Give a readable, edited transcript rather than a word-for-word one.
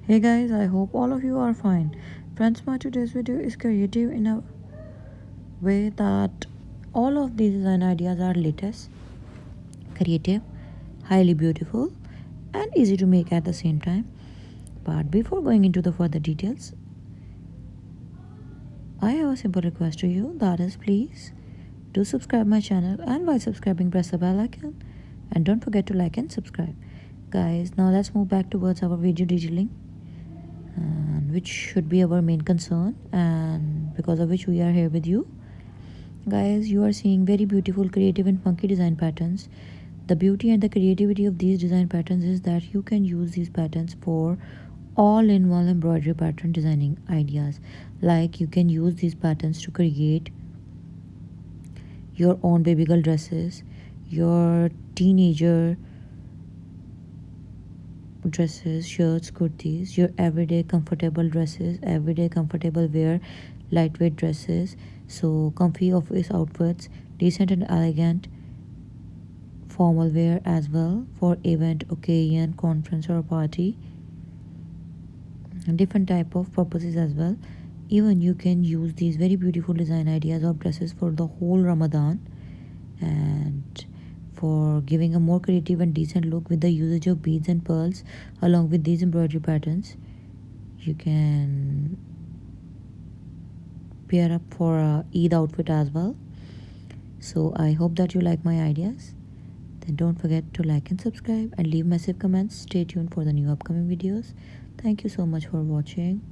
Hey guys, I hope all of you are fine. Friends, my today's video is creative in a way that all of these design ideas are latest, creative, highly beautiful, and easy to make at the same time. But before going into the further details, I have a simple request to you, that is, please do subscribe my channel, and while subscribing press the bell icon and don't forget to like and subscribe. Guys, now let's move back towards our video detailing, and which should be our main concern, and because of which we are here with you. Guys, you are seeing very beautiful, creative and funky design patterns. The beauty and the creativity of these design patterns is that you can use these patterns for all-in-one embroidery pattern designing ideas. Like, you can use these patterns to create your own baby girl dresses, your teenager dresses, shirts, kurtis, your everyday comfortable dresses, everyday comfortable wear, lightweight dresses, so comfy office outfits, decent and elegant formal wear as well for event, occasion, conference or party, and different type of purposes as well. Even you can use these very beautiful design ideas of dresses for the whole Ramadan, and for giving a more creative and decent look with the usage of beads and pearls along with these embroidery patterns. You can pair up for a Eid outfit as well. So I hope that you like my ideas. Then don't forget to like and subscribe and leave massive comments. Stay tuned for the new upcoming videos. Thank you so much for watching.